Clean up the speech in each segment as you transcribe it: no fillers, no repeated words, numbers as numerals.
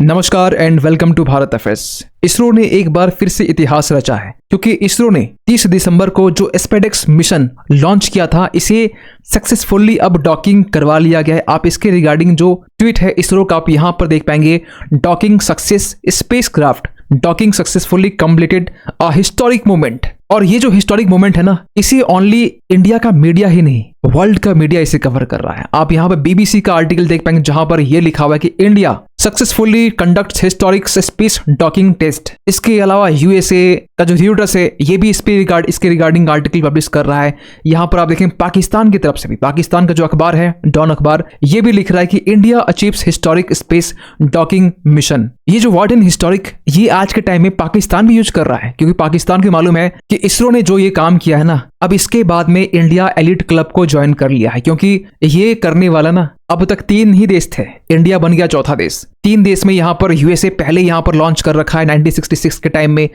नमस्कार and welcome to Bharat FS. ISRO ने एक बार फिर से इतिहास रचा है क्योंकि इसरो ने 30 दिसंबर को जो स्पेडेक्स मिशन लॉन्च किया था इसे सक्सेसफुली अब डॉकिंग करवा लिया गया है। आप इसके रिगार्डिंग जो ट्वीट है इसरो का आप यहाँ पर देख पाएंगे। Docking success, spacecraft docking successfully completed, a historic moment. और ये जो हिस्टोरिक मोमेंट है ना, इसे ओनली इंडिया का मीडिया ही नहीं वर्ल्ड का मीडिया इसे कवर कर रहा है। आप यहाँ पर बीबीसी का आर्टिकल देख पाएंगे जहां पर यह लिखा हुआ है कि India successfully conducts historic space docking test. इसके अलावा यूएसए का जो थिएटर्स है ये भी इसके रिगार्डिंग आर्टिकल पब्लिश कर रहा है। यहाँ पर आप देखें पाकिस्तान की तरफ से भी, पाकिस्तान का जो अखबार है डॉन अखबार, ये भी लिख रहा है कि India achieves historic space docking mission. ये जो वर्ड इन हिस्टोरिक ये आज के टाइम में पाकिस्तान भी यूज कर रहा है क्योंकि पाकिस्तान को मालूम है कि इसरो ने जो ये काम किया है ना, अब इसके बाद में इंडिया एलिट क्लब को ज्वाइन कर लिया है क्योंकि ये करने वाला ना अब तक 3 ही देश थे, इंडिया बन गया चौथा देश। 3 देश में यहाँ पर यूएसए पहले यहाँ पर लॉन्च कर रखा है 1966 के टाइम में,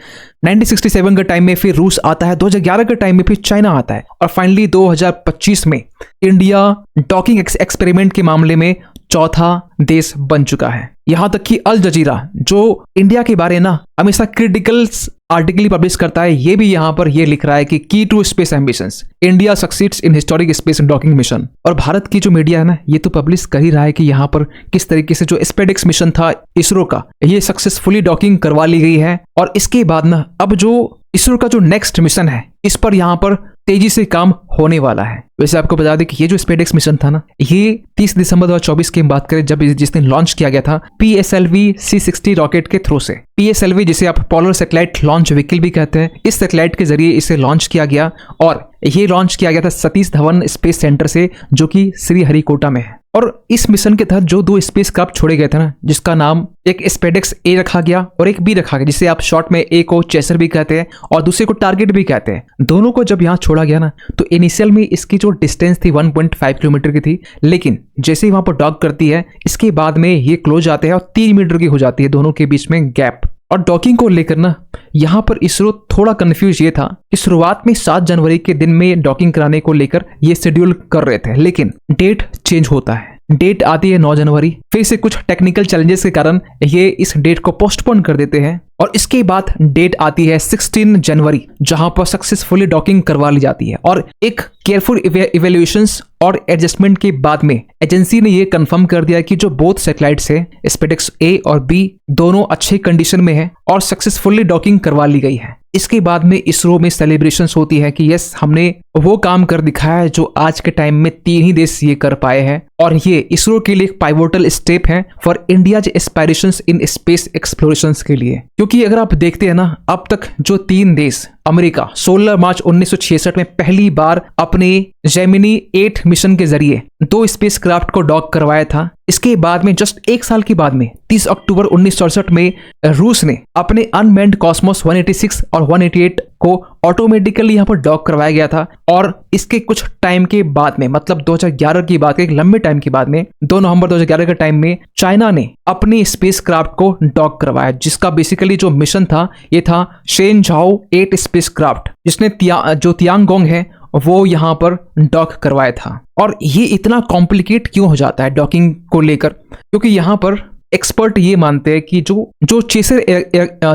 1967 के टाइम में फिर रूस आता है, 2011 के टाइम में फिर चाइना आता है और फाइनली 2025 में इंडिया डॉकिंग एक्सपेरिमेंट के मामले में चौथा देश बन चुका है। यहां तक कि अल जजीरा जो इंडिया के बारे ना हमेशा क्रिटिकल आर्टिकल पब्लिश करता है, ये भी यहां पर ये लिख रहा है कि key to space ambitions, India succeeds in historic space docking mission. और भारत की जो मीडिया है ना ये तो पब्लिश कर ही रहा है कि यहां पर किस तरीके से जो स्पेडेक्स मिशन था इसरो का, ये सक्सेसफुली डॉकिंग करवा ली गई है। और इसके बाद ना अब जो इसरो का जो नेक्स्ट मिशन है इस पर यहाँ पर तेजी से काम होने वाला है। वैसे आपको बता दें कि ये जो स्पेडेक्स मिशन था ना ये 30 दिसंबर 2024 की बात करें जब जिस दिन लॉन्च किया गया था PSLV C60 रॉकेट के थ्रू से। PSLV जिसे आप पोलर सैटेलाइट लॉन्च व्हीकल भी कहते हैं, इस सैटेलाइट के जरिए इसे लॉन्च किया गया और ये लॉन्च किया गया था सतीश धवन स्पेस सेंटर से जो कि श्रीहरिकोटा में है। और इस मिशन के तहत जो 2 स्पेस क्राफ्ट छोड़े गए थे ना, जिसका नाम एक स्पेडेक्स ए रखा गया और एक बी रखा गया, जिसे आप शॉर्ट में ए को चेसर भी कहते हैं और दूसरे को टारगेट भी कहते हैं। दोनों को जब यहाँ छोड़ा गया ना तो इनिशियल में इसकी जो डिस्टेंस थी 1.5 किलोमीटर की थी, लेकिन जैसे ही वहां पर डॉक करती है इसके बाद में ये क्लोज आते हैं और 3 मीटर की हो जाती है दोनों के बीच में गैप। और डॉकिंग को लेकर ना यहाँ पर इसरो थोड़ा कंफ्यूज ये था कि शुरुआत में 7 जनवरी के दिन में डॉकिंग कराने को लेकर ये शेड्यूल कर रहे थे, लेकिन डेट चेंज होता है। डेट आती है 9 जनवरी, फिर से कुछ टेक्निकल चैलेंजेस के कारण ये इस डेट को पोस्टपोन कर देते हैं और इसके बाद डेट आती है 16 जनवरी जहां पर सक्सेसफुली डॉकिंग करवा ली जाती है। और एक केयरफुल इवैल्यूएशंस और एडजस्टमेंट के बाद में एजेंसी ने ये कंफर्म कर दिया कि जो बोथ सैटेलाइट्स है स्पेडेक्स ए और बी दोनों अच्छे कंडीशन में है और सक्सेसफुली डॉकिंग करवा ली गई है। इसके बाद में इसरो में सेलिब्रेशंस होती है कि यस हमने वो काम कर दिखाया है जो आज के टाइम में 3 ही देश ये कर पाए हैं और ये इसरो के लिए एक पाइवोटल स्टेप है for India's aspirations in space explorations के लिए। क्योंकि अगर आप देखते हैं ना अब तक जो 3 देश, अमेरिका 16 मार्च 1966 में पहली बार अपने जेमिनी 8 मिशन के जरिए 2 स्पेसक्राफ्ट को डॉक करवाया था। इसके बाद में जस्ट 1 साल के बाद में 30 अक्टूबर 1967 में रूस ने अपने अनमैन्ड कॉस्मोस 186 और 188 को ऑटोमेटिकली यहाँ पर डॉक करवाया गया था। और इसके कुछ टाइम के बाद में, मतलब 2011 की बात, एक लंबे टाइम के बाद में 2 नवंबर 2011 के टाइम में चाइना ने अपनी स्पेसक्राफ्ट को डॉक करवाया, जिसका बेसिकली जो मिशन था ये था शेनझाओ 8 स्पेसक्राफ्ट, जिसने जो तियांगोंग है वो यहाँ पर डॉक करवाया था। और ये इतना कॉम्प्लिकेट क्यों हो जाता है डॉकिंग को लेकर, क्योंकि यहाँ पर एक्सपर्ट ये मानते हैं कि जो चेसर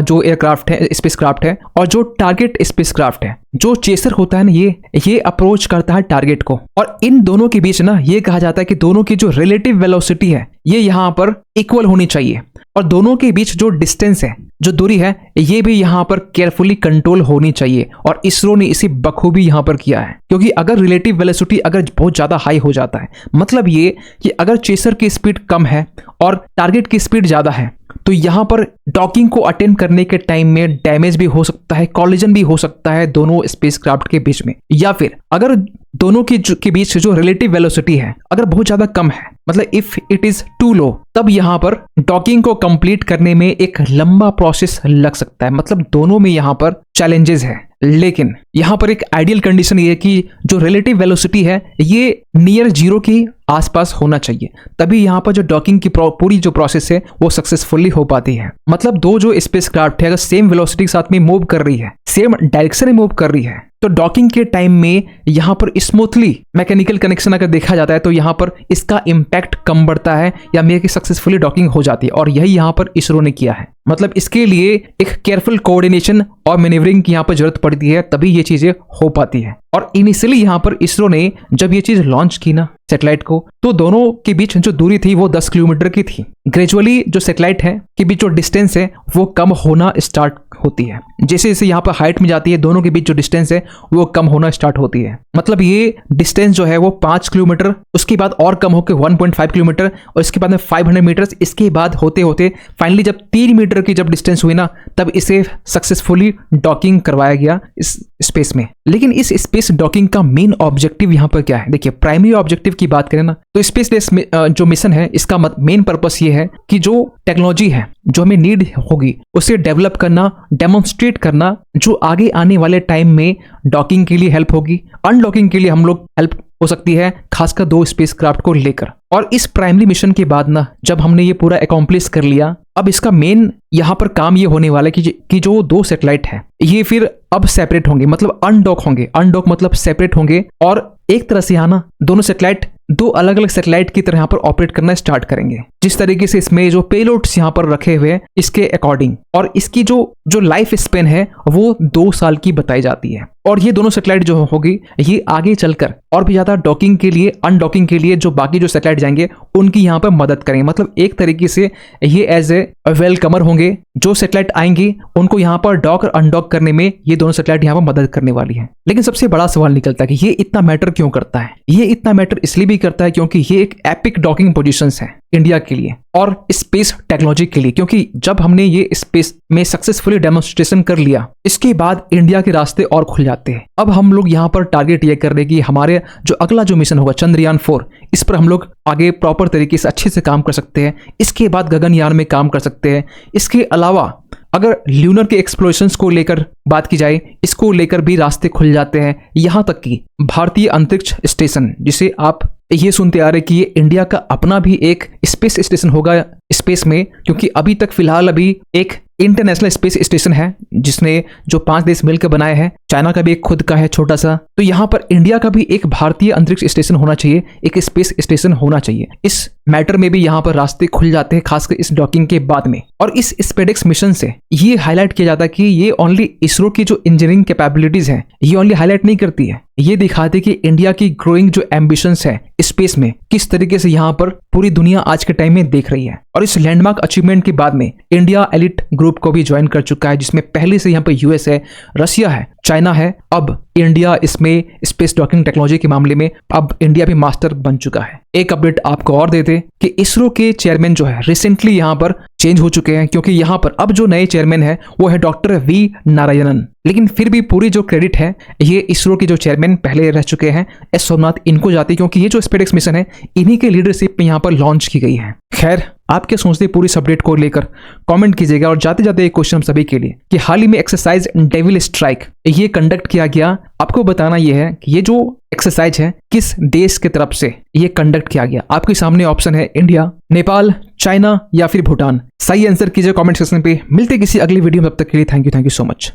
जो एयरक्राफ्ट है, स्पेसक्राफ्ट है और जो टारगेट स्पेसक्राफ्ट है, जो चेसर होता है ना ये अप्रोच करता है टारगेट को और इन दोनों के बीच ना ये कहा जाता है कि दोनों की जो रिलेटिव वेलोसिटी है ये यहाँ पर इक्वल होनी चाहिए और दोनों के बीच जो डिस्टेंस है, जो दूरी है, ये भी यहाँ पर केयरफुली कंट्रोल होनी चाहिए। और इसरो ने इसे बखूबी यहाँ पर किया है क्योंकि अगर रिलेटिव वेलोसिटी अगर बहुत ज्यादा हाई हो जाता है, मतलब ये कि अगर चेसर की स्पीड कम है और टारगेट की स्पीड ज्यादा है तो यहाँ पर डॉकिंग को अटेम्प्ट करने के टाइम में डैमेज भी हो सकता है, कॉलिजन भी हो सकता है दोनों स्पेसक्राफ्ट के बीच में। या फिर अगर दोनों के बीच जो रिलेटिव वेलोसिटी है अगर बहुत ज्यादा कम है, मतलब if it is to low, तब यहाँ पर डॉकिंग को कंप्लीट करने में एक लंबा प्रोसेस लग सकता है। मतलब दोनों में यहाँ पर चैलेंजेस है, लेकिन यहाँ पर एक आइडियल कंडीशन ये है कि जो रिलेटिव वेलोसिटी है ये नियर जीरो के आसपास होना चाहिए, तभी यहाँ पर जो डॉकिंग की पूरी जो प्रोसेस है वो सक्सेसफुली हो पाती है। मतलब दो जो स्पेसक्राफ्ट है अगर सेम वेलोसिटी के साथ में मूव कर रही है, सेम डायरेक्शन में मूव कर रही है, तो डॉकिंग के टाइम में यहाँ पर स्मूथली मैकेनिकल कनेक्शन अगर देखा जाता है तो यहाँ पर इसका इम्पैक्ट ड्रैग कम बढ़ता है या मेरे की सक्सेसफुली डॉकिंग हो जाती है। और यही यहाँ पर इसरो ने किया है। मतलब इसके लिए एक केयरफुल कोऑर्डिनेशन और मैनेवरिंग की यहाँ पर जरूरत पड़ती है, तभी ये चीजें हो पाती है। और इनिशियली यहाँ पर इसरो ने जब ये चीज लॉन्च की ना सैटेलाइट को, तो दोनों के बीच जो दूरी थी वो 10 किलोमीटर की थी। ग्रेजुअली जो सैटेलाइट है के बीच जो डिस्टेंस है वो कम होना स्टार्ट होती है। जैसे जैसे यहाँ पर हाइट में जाती है, दोनों के बीच जो डिस्टेंस है वो कम होना स्टार्ट होती है। मतलब ये डिस्टेंस जो है वो 5 किलोमीटर, उसके बाद और कम होकर 1.5 किलोमीटर, और इसके बाद में 500 मीटर, इसके बाद होते होते फाइनली जब 3 मीटर की जब डिस्टेंस हुई ना, तब इसे सक्सेसफुली डॉकिंग करवाया गया इस स्पेस में। लेकिन इस स्पेस डॉकिंग का मेन ऑब्जेक्टिव यहाँ पर क्या है? देखिए, प्राइमरी ऑब्जेक्टिव की बात करें ना, तो स्पेस बेस जो मिशन है इसका मेन पर्पस ये है कि जो टेक्नोलॉजी है जो हमें नीड होगी उसे डेवलप करना, डेमोन्स्ट्रेट करना, जो आगे आने वाले टाइम में डॉकिंग के लिए हेल्प होगी, अनडॉकिंग के लिए हम लोग हेल्प हो सकती है, खासकर 2 स्पेसक्राफ्ट को लेकर। और इस प्राइमरी मिशन के बाद ना, जब हमने ये पूरा अकॉम्प्लिश कर लिया, अब इसका मेन यहाँ पर काम ये होने वाला है कि जो 2 सैटेलाइट है ये फिर अब सेपरेट होंगे, मतलब अनडॉक होंगे। अनडॉक मतलब सेपरेट होंगे, और एक तरह से यहाँ ना दोनों सैटेलाइट 2 अलग अलग सैटेलाइट की तरह यहाँ पर ऑपरेट करना स्टार्ट करेंगे, जिस तरीके से इसमें जो पेलोड्स यहाँ पर रखे हुए हैं इसके अकॉर्डिंग। और इसकी जो लाइफ स्पेन है वो 2 साल की बताई जाती है। और ये दोनों सैटेलाइट जो होगी ये आगे चलकर और भी ज्यादा डॉकिंग के लिए, अनडॉकिंग के लिए जो बाकी जो सैटेलाइट जाएंगे उनकी यहाँ पर मदद करेंगे। मतलब एक तरीके से ये एज ए वेलकमर होंगे। जो सैटेलाइट आएंगी उनको यहाँ पर डॉक और अनडॉक करने में ये दोनों सैटेलाइट यहाँ पर मदद करने वाली है। लेकिन सबसे बड़ा सवाल निकलता है कि ये इतना मैटर क्यों करता है? ये इतना मैटर इसलिए भी करता है क्योंकि ये एक एपिक डॉकिंग पोजीशंस है इंडिया के लिए और स्पेस टेक्नोलॉजी के लिए। क्योंकि जब हमने ये स्पेस में सक्सेसफुली डेमोन्स्ट्रेशन कर लिया, इसके बाद इंडिया के रास्ते और खुल जाते हैं। अब हम लोग यहाँ पर टारगेट ये कर रहे हैं कि हमारे जो अगला जो मिशन होगा चंद्रयान 4, इस पर हम लोग आगे प्रॉपर तरीके से अच्छे से काम कर सकते हैं। इसके बाद गगनयान में काम कर सकते हैं। इसके अलावा अगर ल्यूनर के एक्सप्लोरेशंस को लेकर बात की जाए, इसको लेकर भी रास्ते खुल जाते हैं। यहाँ तक कि भारतीय अंतरिक्ष स्टेशन, जिसे आप ये सुनते आ रहे कि ये इंडिया का अपना भी एक स्पेस स्टेशन होगा स्पेस में, क्योंकि अभी तक फिलहाल अभी एक इंटरनेशनल स्पेस स्टेशन है जिसने जो 5 देश मिलकर बनाए हैं। चाइना का भी एक खुद का है छोटा सा। तो यहाँ पर इंडिया का भी एक भारतीय अंतरिक्ष स्टेशन होना चाहिए, एक स्पेस स्टेशन होना चाहिए। इस मैटर में भी यहाँ पर रास्ते खुल जाते हैं, खासकर इस डॉकिंग के बाद में। और इस स्पेडेक्स मिशन से ये हाईलाइट किया जाता है कि ये ओनली इसरो की जो इंजीनियरिंग कैपेबिलिटीज है ये ओनली हाईलाइट नहीं करती है, ये दिखाती है कि इंडिया की ग्रोइंग जो एम्बिशंस है स्पेस में किस तरीके से यहाँ पर पूरी दुनिया आज के टाइम में देख रही है। और इस लैंडमार्क अचीवमेंट के बाद में इंडिया एलिट ग्रुप को भी ज्वाइन कर चुका है, जिसमें पहले से यहाँ पर यूएस है, रशिया है, चाइना है। अब इंडिया इसमें स्पेस डॉकिंग टेक्नोलॉजी के मामले में अब इंडिया भी मास्टर बन चुका है। एक अपडेट आपको और देते कि इसरो के चेयरमैन जो है रिसेंटली यहाँ पर चेंज हो चुके हैं, क्योंकि यहाँ पर अब जो नए चेयरमैन है वो है डॉक्टर वी नारायणन। लेकिन फिर भी पूरी जो क्रेडिट है ये इसरो के जो चेयरमैन पहले रह चुके हैं एस सोमनाथ, इनको जाती है, क्योंकि ये जो स्पेसएक्स मिशन है इन्हीं के लीडरशिप में यहाँ पर लॉन्च की गई है। खैर, आप क्या सोचते हैं पूरी इस अपडेट को लेकर कमेंट कीजिएगा। और जाते जाते एक क्वेश्चन हम सभी के लिए कि हाल ही में एक्सरसाइज डेविल स्ट्राइक ये कंडक्ट किया गया। आपको बताना ये है कि ये जो एक्सरसाइज है किस देश की तरफ से ये कंडक्ट किया गया। आपके सामने ऑप्शन है इंडिया, नेपाल, चाइना या फिर भूटान। सही आंसर कीजिए कमेंट सेक्शन पे। मिलते किसी अगली वीडियो में, तब तक के लिए थैंक यू सो मच।